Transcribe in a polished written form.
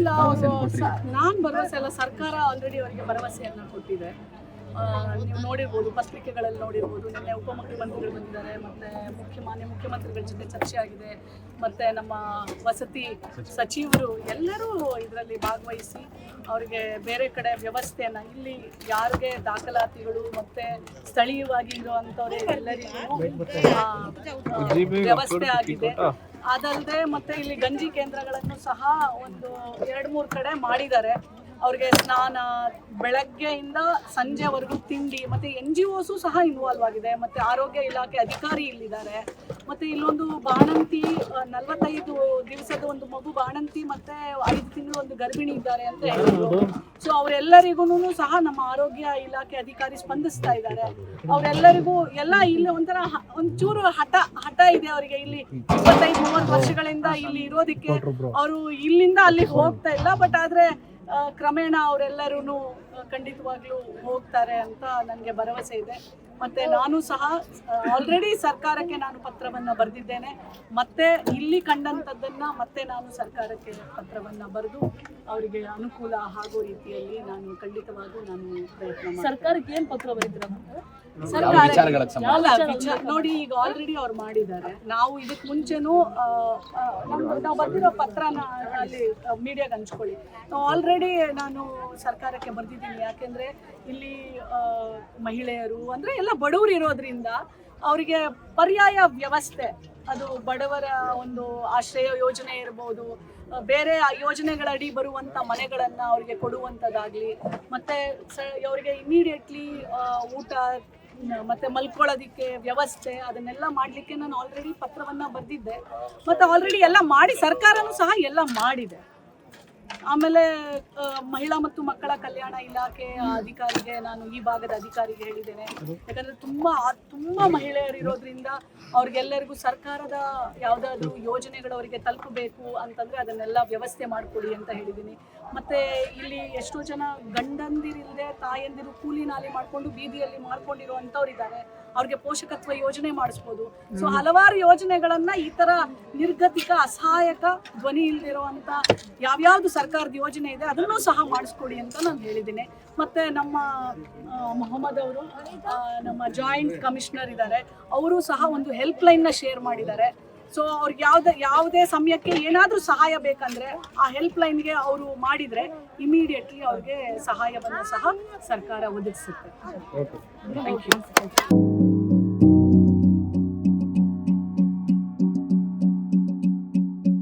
ಇಲ್ಲ, ನಾನು ಭರವಸೆ ಅಲ್ಲ, ಸರ್ಕಾರ ಆಲ್ರೆಡಿ ಅವರಿಗೆ ಭರವಸೆಯನ್ನು ಕೊಟ್ಟಿದೆ. ನೀವು ನೋಡಿರ್ಬೋದು, ಪತ್ರಿಕೆಗಳಲ್ಲಿ ನೋಡಿರ್ಬೋದು, ನಿನ್ನೆ ಉಪಮುಖ್ಯಮಂತ್ರಿಗಳು ಬಂದಿದ್ದಾರೆ, ಮತ್ತು ಮಾನ್ಯ ಮುಖ್ಯಮಂತ್ರಿಗಳ ಜೊತೆ ಚರ್ಚೆ ಆಗಿದೆ, ಮತ್ತು ನಮ್ಮ ವಸತಿ ಸಚಿವರು ಎಲ್ಲರೂ ಇದರಲ್ಲಿ ಭಾಗವಹಿಸಿ ಅವರಿಗೆ ಬೇರೆ ಕಡೆ ವ್ಯವಸ್ಥೆಯನ್ನು, ಇಲ್ಲಿ ಯಾರಿಗೆ ದಾಖಲಾತಿಗಳು ಮತ್ತು ಸ್ಥಳೀಯವಾಗಿ ಇರುವಂಥವ್ರೆ ಎಲ್ಲರಿಗೂ ವ್ಯವಸ್ಥೆ ಆಗಿದೆ. ಅದಲ್ಲದೆ ಮತ್ತು ಇಲ್ಲಿ ಗಂಜಿ ಕೇಂದ್ರಗಳನ್ನು ಸಹ ಒಂದು 2-3 ಕಡೆ ಮಾಡಿದ್ದಾರೆ. ಅವ್ರಿಗೆ ಸ್ನಾನ, ಬೆಳಗ್ಗೆಯಿಂದ ಸಂಜೆವರೆಗೂ ತಿಂಡಿ, ಮತ್ತು NGOಸು ಸಹ ಇನ್ವಾಲ್ವ್ ಆಗಿದೆ, ಮತ್ತು ಆರೋಗ್ಯ ಇಲಾಖೆ ಅಧಿಕಾರಿ ಇಲ್ಲಿದ್ದಾರೆ. ಮತ್ತು ಇಲ್ಲೊಂದು ಬಾಣಂತಿ 45 ದಿವಸದ ಒಂದು ಮಗು ಬಾಣಂತಿ ಮತ್ತು 5 ತಿಂಗಳು ಒಂದು ಗರ್ಭಿಣಿ ಇದ್ದಾರೆ ಅಂತ ಹೇಳಿದ್ರು. ಸೊ ಅವರೆಲ್ಲರಿಗೂ ಸಹ ನಮ್ಮ ಆರೋಗ್ಯ ಇಲಾಖೆ ಅಧಿಕಾರಿ ಸ್ಪಂದಿಸ್ತಾ ಇದ್ದಾರೆ. ಅವರೆಲ್ಲರಿಗೂ ಎಲ್ಲ ಇಲ್ಲಿ ಒಂಚೂರು ಹಠ ಇದೆ ಅವರಿಗೆ. ಇಲ್ಲಿ 25-30 ವರ್ಷಗಳಿಂದ ಇಲ್ಲಿ ಇರೋದಕ್ಕೆ ಅವರು ಇಲ್ಲಿಂದ ಅಲ್ಲಿಗೆ ಹೋಗ್ತಾ ಇಲ್ಲ. ಬಟ್ ಆದರೆ ಕ್ರಮೇಣ ಅವರೆಲ್ಲರೂ ಖಂಡಿತವಾಗ್ಲೂ ಹೋಗ್ತಾರೆ ಅಂತ ನನಗೆ ಭರವಸೆ ಇದೆ. ಮತ್ತು ನಾನು ಸಹ ಆಲ್ರೆಡಿ ಸರ್ಕಾರಕ್ಕೆ ನಾನು ಪತ್ರವನ್ನು ಬರೆದಿದ್ದೇನೆ. ಮತ್ತೆ ಇಲ್ಲಿ ಕಂಡಂಥದ್ದನ್ನು ಮತ್ತೆ ನಾನು ಸರ್ಕಾರಕ್ಕೆ ಪತ್ರವನ್ನು ಬರೆದು ಅವರಿಗೆ ಅನುಕೂಲ ಆಗೋ ರೀತಿಯಲ್ಲಿ ನಾನು ಖಂಡಿತವಾಗೂ ಪ್ರಯತ್ನ ಮಾಡ್ತೀನಿ. ಸರ್ಕಾರಕ್ಕೆ ಏನು ಪತ್ರ ಬರೀತೀರಾ? ನೋಡಿ, ಈಗ ಆಲ್ರೆಡಿ ಅವ್ರು ಮಾಡಿದ್ದಾರೆ. ನಾವು ಇದಕ್ಕೆ ಮುಂಚೆನೂ ನಾವು ಬರ್ದಿರೋ ಪತ್ರನ ಅಲ್ಲಿ ಮೀಡಿಯಾಗೆ ಹಂಚ್ಕೊಳ್ಳಿ. ಆಲ್ರೆಡಿ ನಾನು ಸರ್ಕಾರಕ್ಕೆ ಬರೆದಿದ್ದೀನಿ. ಯಾಕೆಂದರೆ ಇಲ್ಲಿ ಮಹಿಳೆಯರು ಅಂದರೆ ಎಲ್ಲ ಬಡವರು ಇರೋದ್ರಿಂದ ಅವರಿಗೆ ಪರ್ಯಾಯ ವ್ಯವಸ್ಥೆ, ಅದು ಬಡವರ ಒಂದು ಆಶ್ರಯ ಯೋಜನೆ ಇರ್ಬೋದು, ಬೇರೆ ಯೋಜನೆಗಳಡಿ ಬರುವಂಥ ಮನೆಗಳನ್ನು ಅವರಿಗೆ ಕೊಡುವಂಥದ್ದಾಗಲಿ, ಮತ್ತು ಅವರಿಗೆ ಇಮಿಡಿಯೇಟ್ಲಿ ಊಟ ಮತ್ತು ಮಲ್ಕೊಳ್ಳೋದಕ್ಕೆ ವ್ಯವಸ್ಥೆ, ಅದನ್ನೆಲ್ಲ ಮಾಡಲಿಕ್ಕೆ ನಾನು ಆಲ್ರೆಡಿ ಪತ್ರವನ್ನು ಬರೆದಿದ್ದೆ. ಮತ್ತು ಆಲ್ರೆಡಿ ಎಲ್ಲ ಮಾಡಿ ಸರ್ಕಾರನೂ ಸಹ ಎಲ್ಲ ಮಾಡಿದೆ. ಆಮೇಲೆ ಮಹಿಳಾ ಮತ್ತು ಮಕ್ಕಳ ಕಲ್ಯಾಣ ಇಲಾಖೆ ಅಧಿಕಾರಿಗೆ, ನಾನು ಈ ಭಾಗದ ಅಧಿಕಾರಿಗೆ ಹೇಳಿದ್ದೇನೆ. ಯಾಕಂದರೆ ತುಂಬ ಮಹಿಳೆಯರು ಇರೋದ್ರಿಂದ ಅವ್ರಿಗೆಲ್ಲರಿಗೂ ಸರ್ಕಾರದ ಯಾವುದಾದ್ರೂ ಯೋಜನೆಗಳು ಅವರಿಗೆ ತಲುಪಬೇಕು ಅಂತಂದರೆ ಅದನ್ನೆಲ್ಲ ವ್ಯವಸ್ಥೆ ಮಾಡಿಕೊಡಿ ಅಂತ ಹೇಳಿದ್ದೀನಿ. ಮತ್ತು ಇಲ್ಲಿ ಎಷ್ಟೋ ಜನ ಗಂಡಂದಿರಿಲ್ಲದೆ ತಾಯಂದಿರು ಕೂಲಿ ನಾಲಿ ಮಾಡಿಕೊಂಡು ಬೀದಿಯಲ್ಲಿ ಮಾಡ್ಕೊಂಡಿರುವಂಥವ್ರು ಇದ್ದಾರೆ. ಅವ್ರಿಗೆ ಪೋಷಕತ್ವ ಯೋಜನೆ ಮಾಡಿಸ್ಬೋದು. ಸೊ ಹಲವಾರು ಯೋಜನೆಗಳನ್ನು ಈ ಥರ ನಿರ್ಗತಿಕ, ಅಸಹಾಯಕ, ಧ್ವನಿ ಇಲ್ಲದಿರುವಂಥ ಯಾವ್ಯಾವುದು ಸರ್ಕಾರದ ಯೋಜನೆ ಇದೆ ಅದನ್ನೂ ಸಹ ಮಾಡಿಸ್ಕೊಡಿ ಅಂತ ನಾನು ಹೇಳಿದ್ದೀನಿ. ಮತ್ತು ನಮ್ಮ ಮೊಹಮ್ಮದ್ ಅವರು, ನಮ್ಮ ಜಾಯಿಂಟ್ ಕಮಿಷನರ್ ಇದ್ದಾರೆ, ಅವರು ಸಹ ಒಂದು ಹೆಲ್ಪ್ಲೈನ್ನ ಶೇರ್ ಮಾಡಿದ್ದಾರೆ. ಸೊ ಅವ್ರಿಗೆ ಯಾವುದೇ ಸಮಯಕ್ಕೆ ಏನಾದರೂ ಸಹಾಯ ಬೇಕಂದರೆ ಆ ಹೆಲ್ಪ್ಲೈನ್ಗೆ ಅವರು ಮಾಡಿದರೆ ಇಮಿಡಿಯೇಟ್ಲಿ ಅವ್ರಿಗೆ ಸಹಾಯವನ್ನು ಸಹ ಸರ್ಕಾರ ಒದಗಿಸುತ್ತೆ. Thank you.